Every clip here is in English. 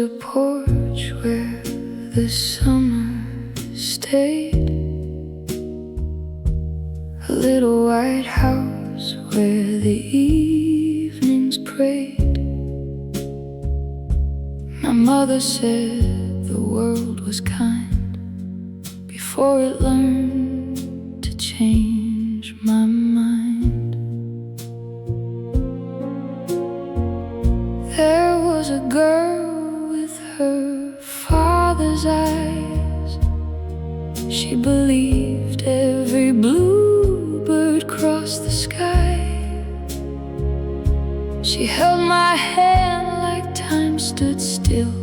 a porch where the summer stayed, a little white house where the evenings prayed. My mother said the world was kind before it learned to change my mind. There was a girl with her father's eyes. She believed every bluebird crossed the sky. She held my hand like time stood still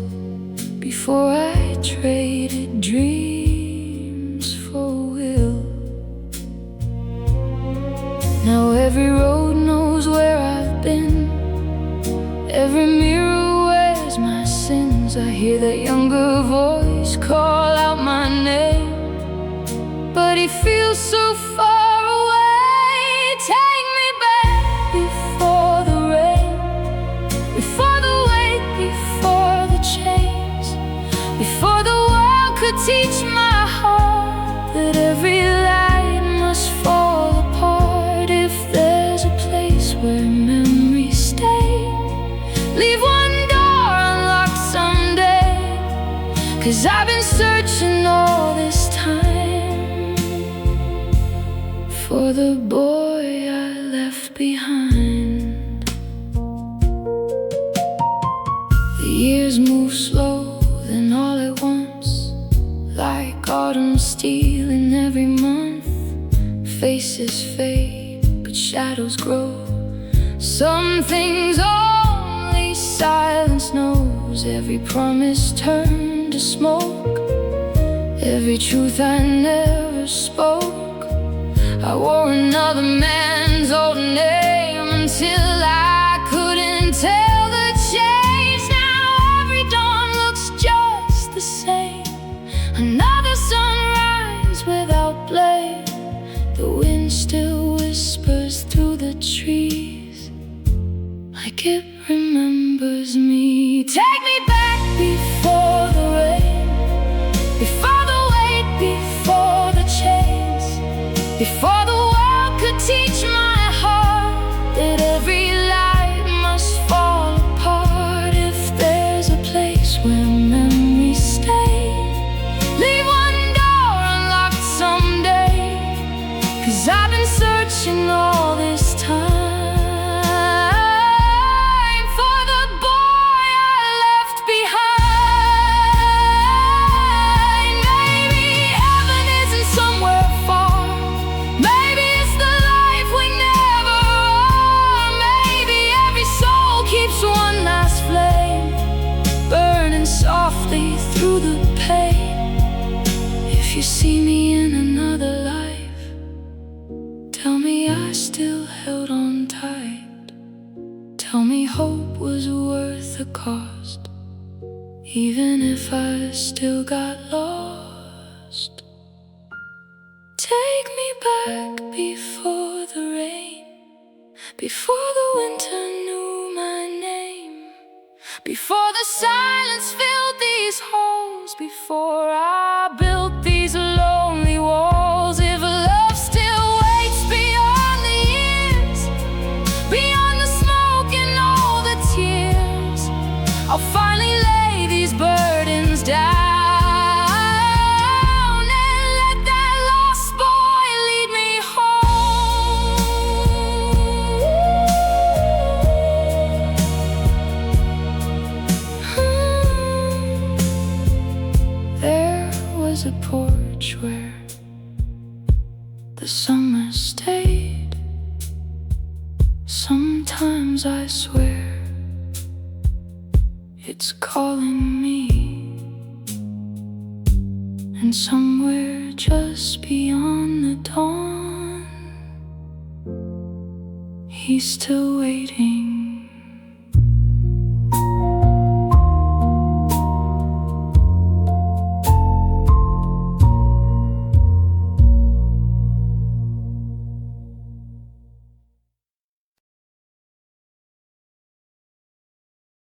before I traded dreams for will. Now every road knows where I've been, every mirror wears my sins. I hear that younger voice call out my name, but he feels so far away. Take me back before the rain, before the weight, before the chains, before the world could teach my heart that every light must fall apart. If there's a place where memories stay, leave one door unlocked someday, 'cause I've been searching all this time for the boy I left behind. The years move slow, then all at once, like autumn stealing every month. Faces fade, but shadows grow. Some things only silence knows. Every promise turned to smoke, every truth I never spoke. I wore another man's old name until I couldn't tell the change. Now every dawn looks just the same, another sunrise without blame. The wind still whispers through the trees like it remembers me. Take me back before the rain, before the weight, before the chains, before the world could teach my heart that every light must fall apart. If there's a place where memories stay, leave one door unlocked someday, 'cause I've been searching all this time for the boy I left behind. Maybe heaven isn't somewhere far, maybe it's the life we never are. Maybe every soul keeps one last flame burning softly through the pain. If you see me in another life, tell me I still held on tight. Tell me hope was worth the cost, even if I still got lost. Take me back before the rain, before the winter knew my name, before the silence filled these holes, before I built these lonely walls. If love still waits beyond the years, beyond the smoke and all the tears, I'll finally lay these burdens down and let that lost boy lead me home. There was a porch where the summer stayed. Sometimes I swear it's calling me, and somewhere just beyond the dawn, he's still waiting.